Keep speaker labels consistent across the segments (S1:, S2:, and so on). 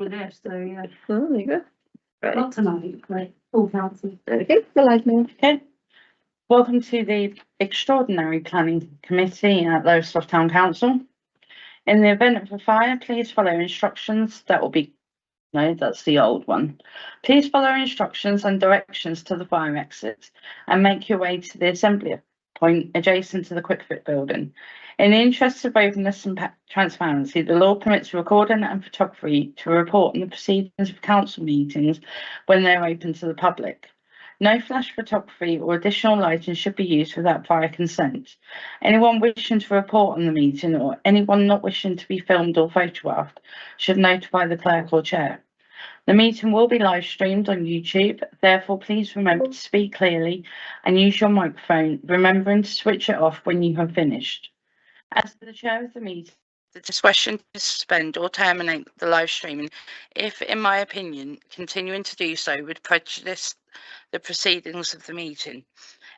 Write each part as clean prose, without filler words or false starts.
S1: We're there, so yeah.
S2: Oh, there you go. Right.
S1: Not tonight, but full council.
S2: Okay, the live now.
S3: Okay. Welcome to the Extraordinary Planning Committee at Lowestoft Town Council. In the event of a fire, please follow instructions. That will be, no, that's the old one. Please follow instructions and directions to the fire exit and make your way to the assembly point adjacent to the Quickfit building. In the interest of openness and transparency, the law permits recording and photography to report on the proceedings of council meetings when they're open to the public. No flash photography or additional lighting should be used without prior consent. Anyone wishing to report on the meeting or anyone not wishing to be filmed or photographed should notify the clerk or chair. The meeting will be live streamed on YouTube, therefore please remember to speak clearly and use your microphone, remembering to switch it off when you have finished. As the chair of the meeting, the discretion to suspend or terminate the live streaming if, in my opinion, continuing to do so would prejudice the proceedings of the meeting.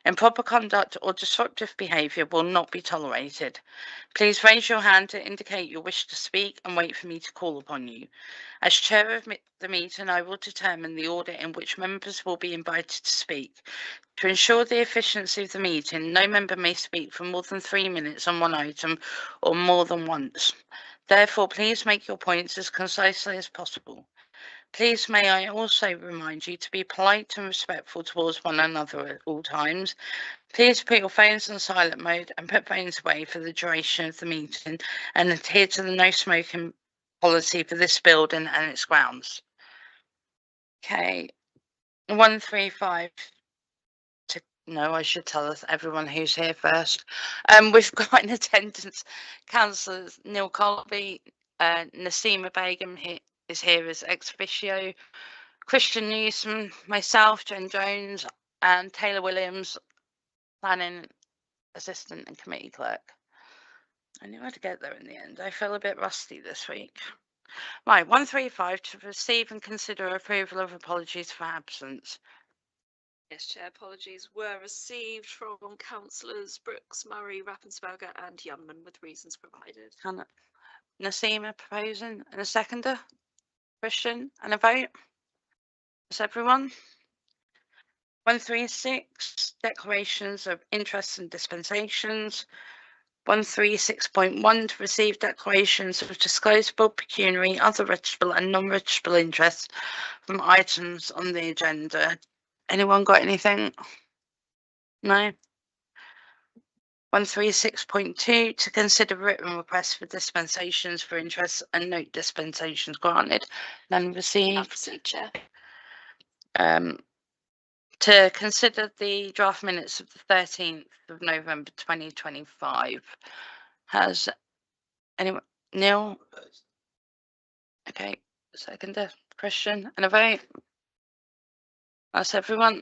S3: Improper conduct or disruptive behaviour will not be tolerated. Please raise your hand to indicate your wish to speak and wait for me to call upon you. As chair of the meeting, I will determine the order in which members will be invited to speak. To ensure the efficiency of the meeting, no member may speak for more than 3 minutes on one item or more than once. Therefore, please make your points as concisely as possible. Please may I also remind you to be polite and respectful towards one another at all times. Please put your phones on silent mode and put phones away for the duration of the meeting and adhere to the no smoking policy for this building and its grounds. Okay, 135. No, I should tell everyone who's here first. We've got in attendance councillors Neil Colby, Nasima Begum is here as ex officio, Christian Newsom, myself, Jen Jones, and Taylor Williams, planning assistant and committee clerk. I knew how to get there in the end. I feel a bit rusty this week. Right, 135 to receive and consider approval of apologies for absence.
S4: Yes, Chair, apologies were received from councillors Brooks, Murray, Rappensberger and Youngman with reasons provided.
S3: Nasima proposing and a seconder. Christian and a vote. That's everyone. 136, declarations of interest and dispensations. 136.1 to receive declarations of disclosable, pecuniary, other registrable and non-registrable interests from items on the agenda. Anyone got anything? No? 136.2 to consider written requests for dispensations for interest and note dispensations granted. None received.
S4: Chair.
S3: To consider the draft minutes of the 13th of November 2025. Has anyone? Neil? Okay, seconder. Christian and a vote. That's everyone.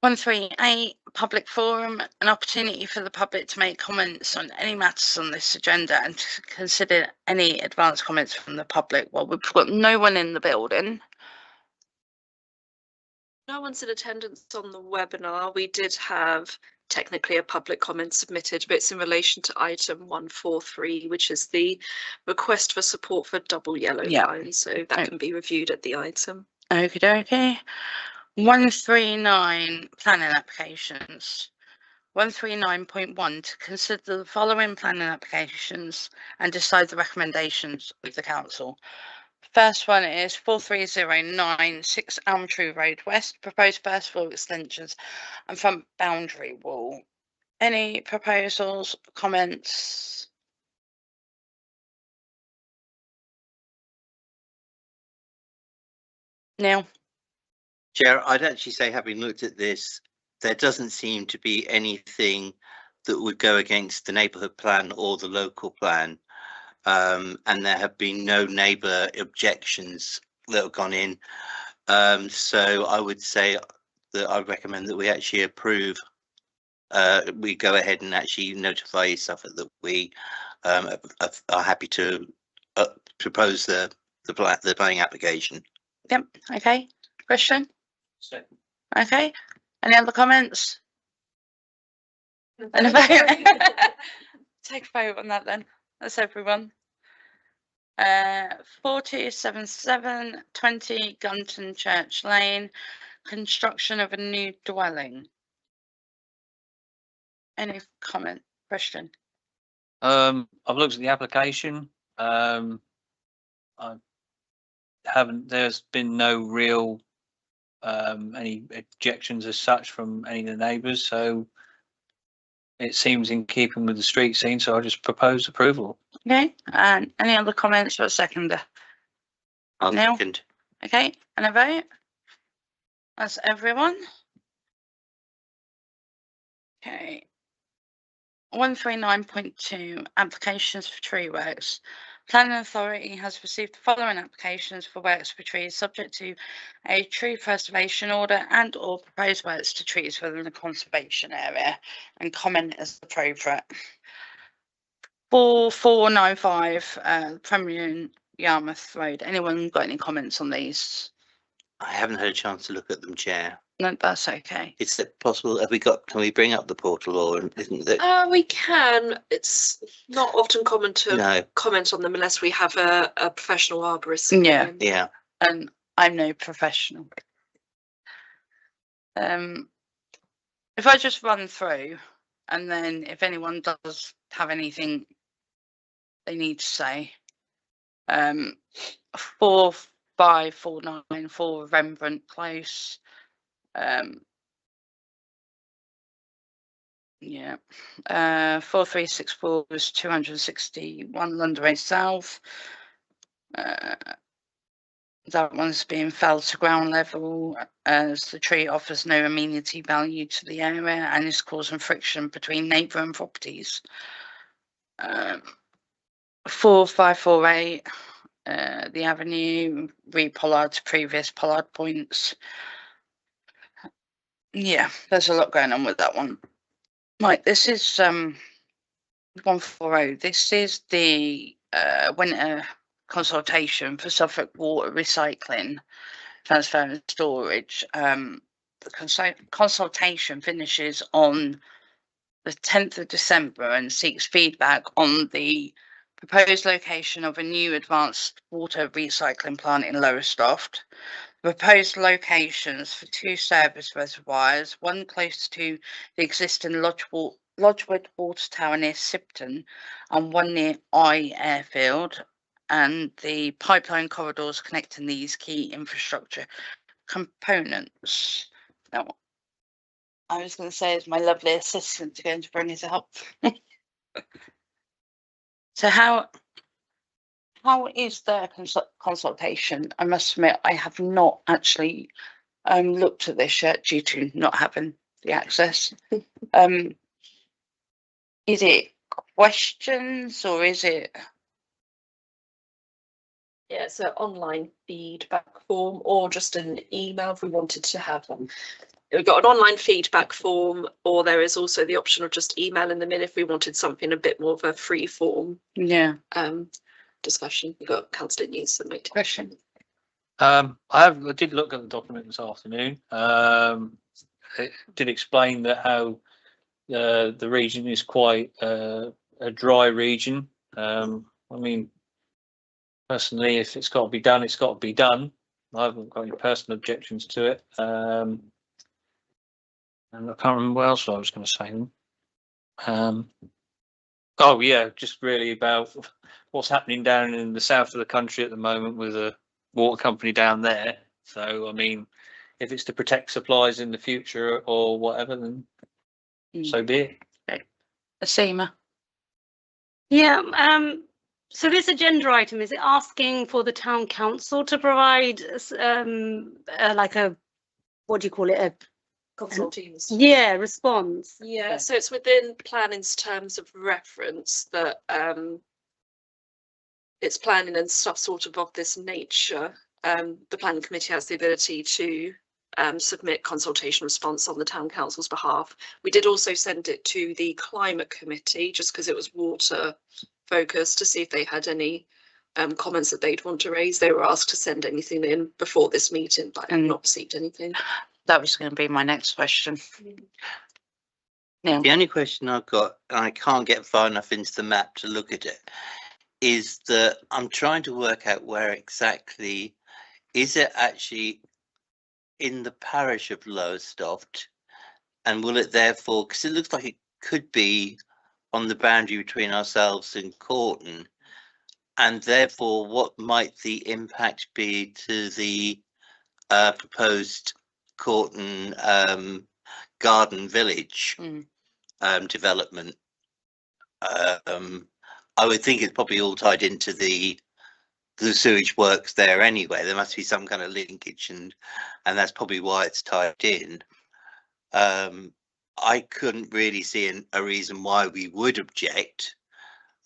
S3: 138, public forum, an opportunity for the public to make comments on any matters on this agenda and to consider any advance comments from the public. Well, we've got no one in the building.
S4: No one's in attendance on the webinar. We did have technically a public comment submitted, but it's in relation to item 143, which is the request for support for double yellow line. So that can be reviewed at the item.
S3: Okie dokie. 139, planning applications. 139.1 to consider the following planning applications and decide the recommendations of the council. First one is 4309 6 Elm Tree Road West, proposed first floor extensions and front boundary wall. Any proposals, comments? Neil?
S5: Chair, I'd actually say, having looked at this, there doesn't seem to be anything that would go against the neighbourhood plan or the local plan. And there have been no neighbour objections that have gone in. So I would say that I recommend that we actually approve. We go ahead and actually notify Suffolk that we are happy to propose the planning application.
S3: Yep. Okay. Christian? Second. Okay. Any other comments? And a vote. Take a vote on that then. That's everyone. 4277 20 Gunton Church Lane, construction of a new dwelling. Any comment, question?
S6: I've looked at the application. There's been no real any objections as such from any of the neighbours, so it seems in keeping with the street scene, so I just propose approval.
S3: Okay, and any other comments or seconder?
S5: I'll
S3: No.
S5: second.
S3: Okay, and a vote? That's everyone. Okay. 139.2 applications for tree works. Planning Authority has received the following applications for works for trees subject to a tree preservation order and or proposed works to trees within the conservation area, and comment as appropriate. 4495 Premier Yarmouth Road. Anyone got any comments on these?
S5: I haven't had a chance to look at them, Chair.
S3: No, that's okay.
S5: Is it possible, can we bring up the portal, or isn't that?
S4: We can. It's not often common to
S5: No,
S4: comment on them unless we have a professional arborist.
S3: Yeah.
S5: yeah,
S3: And I'm no professional. If I just run through, and then if anyone does have anything they need to say. 4549 for Rembrandt Close. Yeah. 4364 was 261 London Way South. That one's being felled to ground level as the tree offers no amenity value to the area and is causing friction between neighbouring properties. 4548, the avenue, re-pollard to previous pollard points. Yeah, there's a lot going on with that one. Right, this is 140. This is the winter consultation for Suffolk Water Recycling, Transfer and Storage. The consultation finishes on the 10th of December and seeks feedback on the proposed location of a new advanced water recycling plant in Lowestoft. Proposed locations for 2 service reservoirs, one close to the existing Lodgewood Water Tower near Sipton and one near Eye Airfield, and the pipeline corridors connecting these key infrastructure components. Now, I was going to say, is my lovely assistant going to bring it up? So how is the consultation? I must admit, I have not actually looked at this yet due to not having the access. Is it questions or is it?
S4: Yeah, it's an online feedback form or just an email if we wanted to have them. We've got an online feedback form, or there is also the option of just emailing them in if we wanted something a bit more of a free form discussion. We've got Councillor News and
S3: Question.
S6: I did look at the document this afternoon. It did explain that how the region is quite a dry region. I mean, personally, if it's got to be done, it's got to be done. I haven't got any personal objections to it. And I can't remember what else I was going to say. Oh yeah, just really about what's happening down in the south of the country at the moment with a water company down there. So I mean, if it's to protect supplies in the future or whatever, then so be it.
S3: Okay. Asima.
S7: Yeah, so this agenda item, is it asking for the town council to provide like a, what do you call it? A
S4: consultees.
S7: yeah, response.
S4: Yeah, so it's within planning's terms of reference that it's planning and stuff sort of this nature. The planning committee has the ability to submit consultation response on the town council's behalf. We did also send it to the climate committee just because it was water focused to see if they had any comments that they'd want to raise. They were asked to send anything in before this meeting, but I've not received anything.
S3: That was going to be my next question. Yeah.
S5: The only question I've got, and I can't get far enough into the map to look at it, is that I'm trying to work out where exactly, is it actually in the parish of Lowestoft? And will it therefore, because it looks like it could be on the boundary between ourselves and Corton, and therefore what might the impact be to the proposed Corton Garden Village development? I would think it's probably all tied into the sewage works there anyway. There must be some kind of linkage, and that's probably why it's tied in. I couldn't really see a reason why we would object.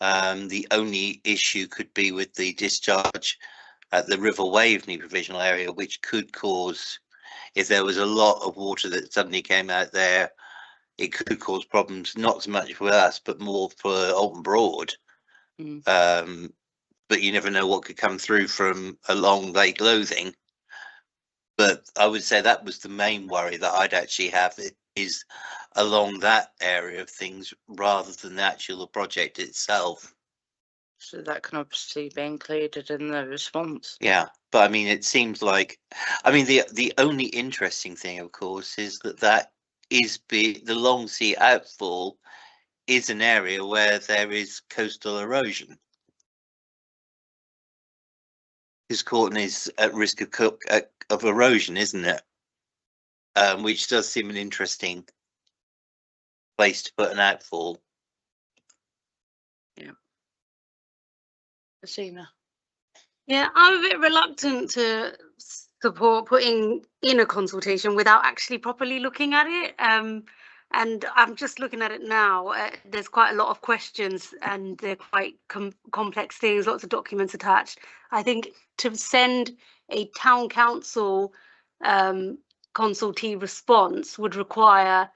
S5: The only issue could be with the discharge at the River Waveney provisional area, which could cause, if there was a lot of water that suddenly came out there, it could cause problems, not so much for us, but more for Alton Broad. But you never know what could come through from along Lake Lothing. But I would say that was the main worry that I'd actually have, is along that area of things rather than the actual project itself.
S3: So that can obviously be included in the response.
S5: Yeah, but I mean, it seems like, I mean, the only interesting thing, of course, is that is the Long Sea outfall is an area where there is coastal erosion. Because Corton is at risk of erosion, isn't it? Which does seem an interesting place to put an outfall.
S3: Yeah. Asina.
S7: Yeah, I'm a bit reluctant to support putting in a consultation without actually properly looking at it. And I'm just looking at it now. There's quite a lot of questions, and they're quite complex things, lots of documents attached. I think to send a town council consultee response would require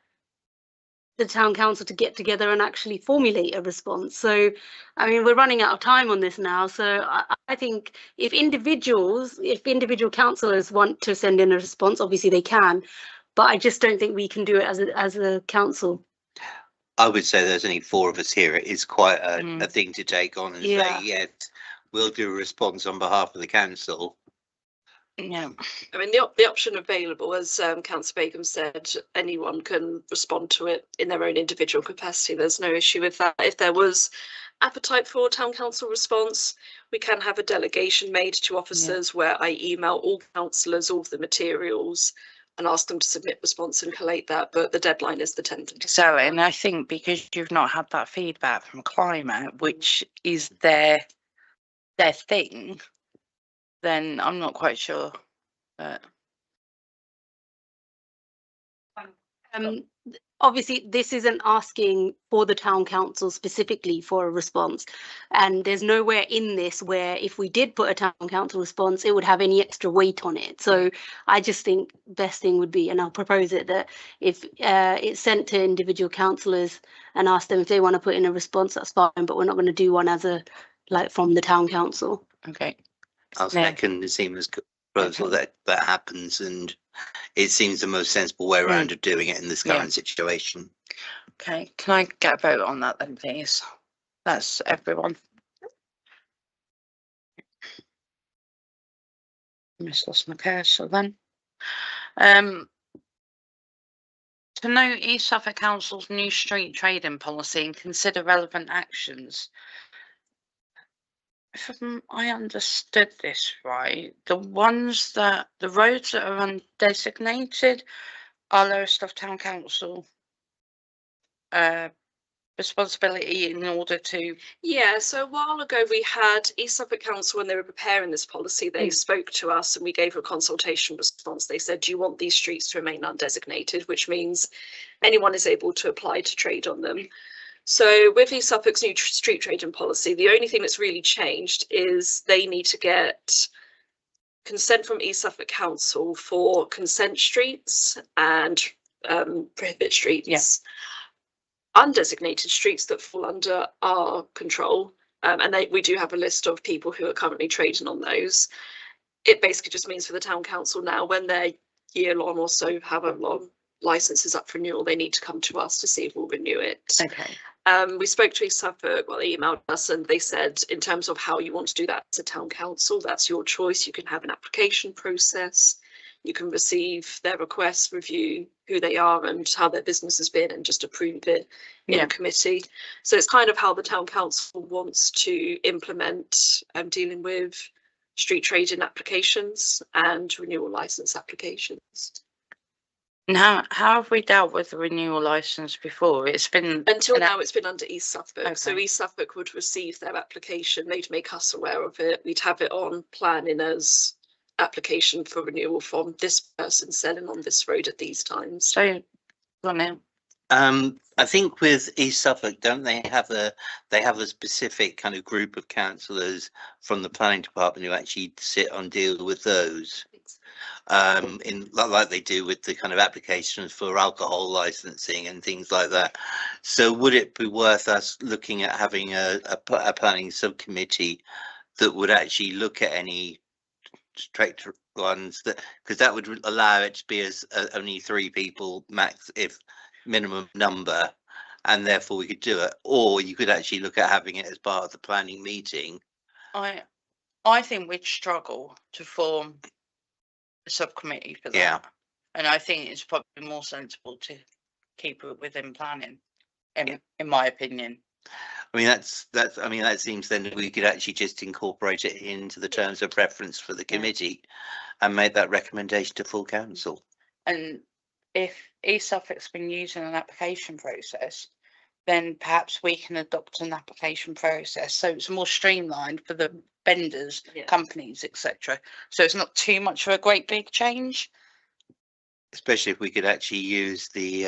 S7: the town council to get together and actually formulate a response. So, I mean, we're running out of time on this now. So I think if individual councillors want to send in a response, obviously they can, but I just don't think we can do it as a council.
S5: I would say there's only 4 of us here. It is quite a thing to take on and say, yes, we'll do a response on behalf of the council.
S3: Yeah.
S4: I mean, the option available, as Councillor Begum said, anyone can respond to it in their own individual capacity. There's no issue with that. If there was appetite for town council response, we can have a delegation made to officers where I email all councillors all of the materials and ask them to submit response and collate that. But the deadline is the 10th of December.
S3: So, and I think because you've not had that feedback from Climate, which is their thing, then I'm not quite sure. But
S7: obviously, this isn't asking for the town council specifically for a response, and there's nowhere in this where if we did put a town council response, it would have any extra weight on it. So I just think best thing would be, and I'll propose it, that if it's sent to individual councillors and ask them if they want to put in a response, that's fine, but we're not going to do one as a from the town council.
S3: okay.
S5: I'll second Naseema's proposal that happens, and it seems the most sensible way around of doing it in this current situation.
S3: Okay, can I get a vote on that then, please? That's everyone. Miss lost my cursor then. To note East Suffolk Council's new street trading policy and consider relevant actions. If I understood this right, the roads that are undesignated are Lowestoft Town Council responsibility in order to.
S4: Yeah, so a while ago we had East Suffolk Council, when they were preparing this policy, they spoke to us and we gave a consultation response. They said, do you want these streets to remain undesignated, which means anyone is able to apply to trade on them. So with East Suffolk's new street trading policy, the only thing that's really changed is they need to get consent from East Suffolk Council for consent streets and prohibit streets. Yes. Undesignated streets that fall under our control, and we do have a list of people who are currently trading on those. It basically just means for the town council now, when they're year long or so, however long licence is up for renewal, they need to come to us to see if we'll renew it.
S3: Okay.
S4: We spoke to East Suffolk, well, they emailed us and they said, in terms of how you want to do that as a town council, that's your choice. You can have an application process. You can receive their requests, review who they are and how their business has been and just approve it in
S3: Yeah.
S4: a committee. So it's kind of how the town council wants to implement dealing with street trading applications and renewal licence applications.
S3: Now, how have we dealt with the renewal licence before? It's been
S4: Until now, it's been under East Suffolk. So
S3: Okay.
S4: East Suffolk would receive their application, they'd make us aware of it, we'd have it on planning as application for renewal from this person selling on this road at these times.
S3: So, go on now.
S5: I think with East Suffolk, don't they have a specific kind of group of councillors from the planning department who actually sit and deal with those? In like they do with the kind of applications for alcohol licensing and things like that. So would it be worth us looking at having a planning subcommittee that would actually look at any strict ones, that because that would allow it to be as only 3 people max, if minimum number, and therefore we could do it, or you could actually look at having it as part of the planning meeting.
S3: I think we'd struggle to form a subcommittee for that.
S5: Yeah.
S3: And I think it's probably more sensible to keep it within planning, in my opinion.
S5: I mean, that seems then that we could actually just incorporate it into the terms of reference for the committee and make that recommendation to full council.
S3: And if East Suffolk's been using an application process, then perhaps we can adopt an application process so it's more streamlined for the vendors, companies, etc. So it's not too much of a great big change.
S5: Especially if we could actually use the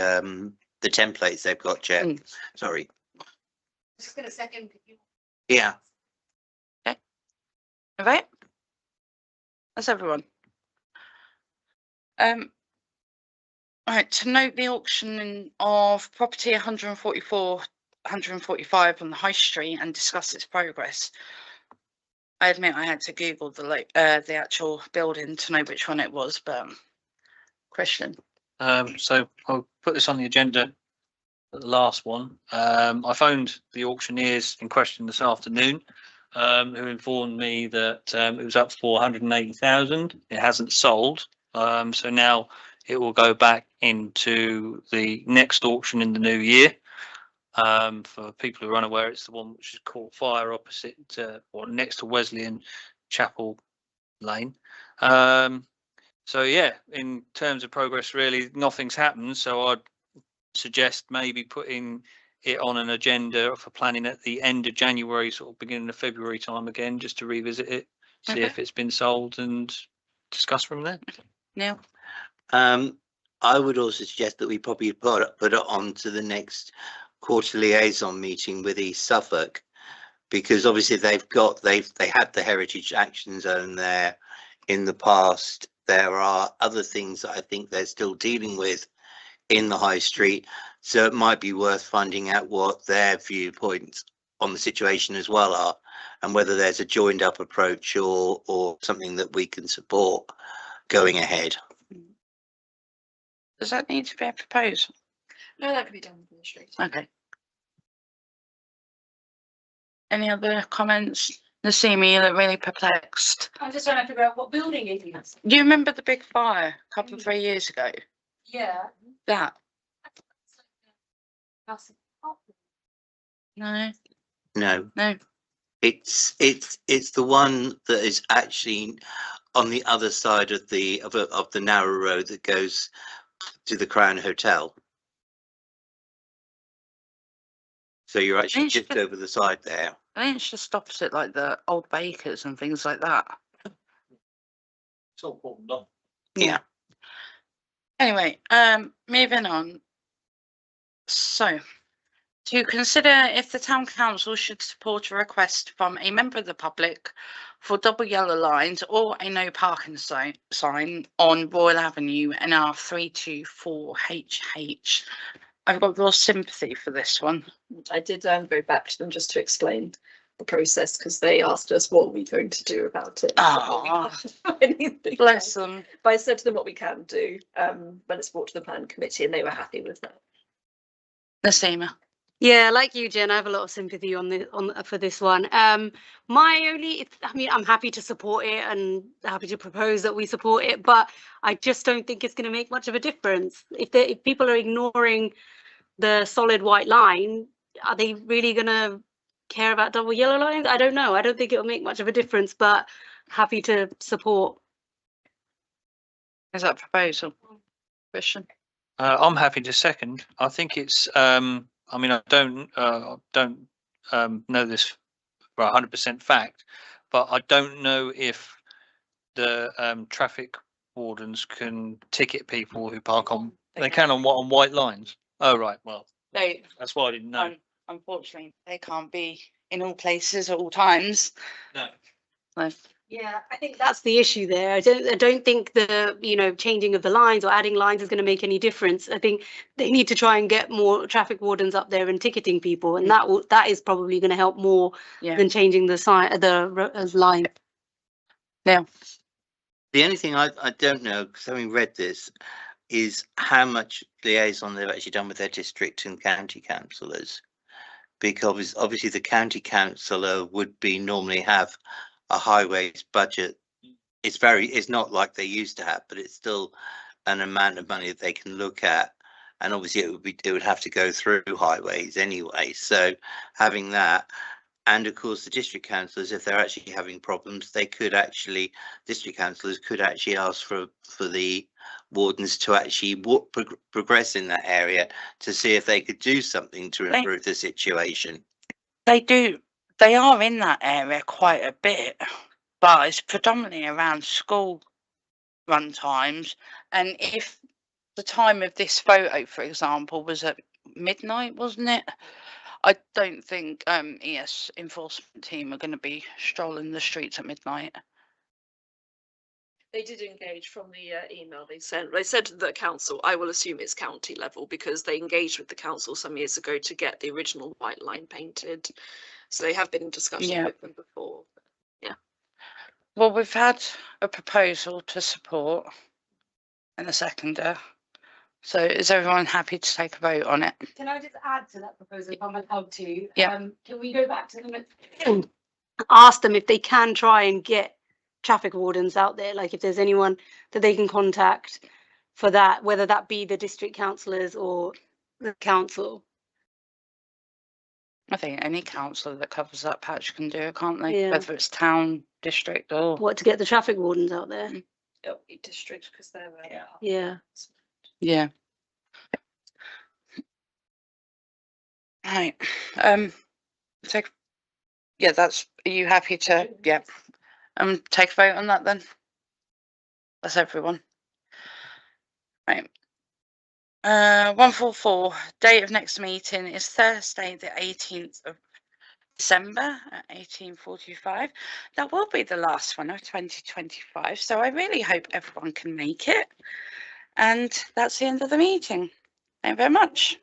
S5: templates they've got, Chair. Sorry.
S1: Just gonna second.
S5: Yeah.
S3: All right. That's everyone. Right, to note the auction of property 145 on the High Street and discuss its progress. I admit I had to Google the actual building to know which one it was, but Christian.
S6: So I'll put this on the agenda, the last one. I phoned the auctioneers in question this afternoon, who informed me that it was up for 180,000. It hasn't sold, so now it will go back into the next auction in the new year. For people who are unaware, it's the one which is caught fire opposite or next to Wesleyan Chapel Lane. So yeah, in terms of progress, really nothing's happened. So I'd suggest maybe putting it on an agenda for planning at the end of January, sort of beginning of February time again, just to revisit it, see if it's been sold and discuss from there.
S3: Neil?
S5: I would also suggest that we probably put it on to the next quarter liaison meeting with East Suffolk, because obviously they had the Heritage Action Zone there in the past. There are other things that I think they're still dealing with in the High Street, so it might be worth finding out what their viewpoints on the situation as well are, and whether there's a joined up approach or something that we can support going ahead.
S3: Does that need to be a proposal?
S4: No, that could be done administratively.
S3: Okay. Any other comments? Nassimi, you look really perplexed.
S1: I'm just trying to figure out what building it is.
S3: Do you remember the big fire a couple of 3 years ago?
S1: Yeah.
S3: That? No,
S5: No,
S3: no.
S5: it's the one that is actually on the other side of the narrow road that goes to the Crown Hotel. So you're actually
S3: It's
S5: just
S3: just-
S5: over the side there.
S3: I think it's just opposite like the old bakers and things like that.
S6: It's all cordoned off.
S5: Yeah.
S3: Anyway, moving on. So, to consider if the town council should support a request from a member of the public for double yellow lines or a no parking sign on Royal Avenue NR 324HH. I've got real sympathy for this one.
S4: I did go back to them just to explain. the process because they asked us what are we going to do about it.
S3: Ah,
S4: Anything
S3: bless
S4: else.
S3: them.
S4: But I said to them what we can do when it's brought to the plan committee, and they were happy with that.
S3: Nasima.
S7: Yeah, like you, Jen, I have a lot of sympathy for this one. I mean, I'm happy to support it and happy to propose that we support it, but I just don't think it's going to make much of a difference. If people are ignoring the solid white line, are they really going to care about double yellow lines? I don't know. I don't think it'll make much of a difference, but happy to support.
S3: Is that proposal? Christian?
S6: I'm happy to second. I think it's, I mean, I don't know this for 100% fact, but I don't know if the traffic wardens can ticket people who park on, they can on white lines. Oh, right, well,
S3: They,
S6: that's why I didn't know.
S3: unfortunately, they can't be in all places at all times.
S6: No.
S3: So,
S7: Yeah, I think that's the issue there. I don't think the changing of the lines or adding lines is going to make any difference. I think they need to try and get more traffic wardens up there and ticketing people, and that is probably going to help more
S3: yeah.
S7: than changing the line.
S3: Yeah.
S5: The only thing I don't know, because having read this, is how much liaison they've actually done with their district and county councillors. Because obviously the county councillor would normally have a highways budget. It's not like they used to have, but it's still an amount of money that they can look at. And obviously it would have to go through highways anyway. So having that, and of course the district councillors, if they're actually having problems, district councillors could actually ask for the wardens to actually progress in that area to see if they could do something to improve the situation.
S3: They are in that area quite a bit, but it's predominantly around school run times. And if the time of this photo, for example, was at midnight, wasn't it? I don't think ES enforcement team are going to be strolling the streets at midnight.
S4: They did engage from the email they sent. They said to the council, I will assume it's county level, because they engaged with the council some years ago to get the original white line painted. So they have been in discussion with them before. Yeah.
S3: Well, we've had a proposal to support and a seconder. So is everyone happy to take a vote on it?
S7: Can I just add to that proposal if I'm allowed to?
S3: Yeah.
S7: Can we go back to them and ask them if they can try and get traffic wardens out there, like if there's anyone that they can contact for that, whether that be the district councillors or the council?
S3: I think any councillor that covers that patch can do it, can't they?
S7: Yeah.
S3: Whether it's town, district, or
S7: What, to get the traffic wardens out there?
S4: It'll be district because they're
S7: Yeah.
S3: yeah. Right. Take. Yeah, that's. Are you happy to? Yeah. Take a vote on that then. That's everyone. Right. 144. Date of next meeting is Thursday, the 18th of December at 18:45. That will be the last one of 2025. So I really hope everyone can make it. And that's the end of the meeting. Thank you very much.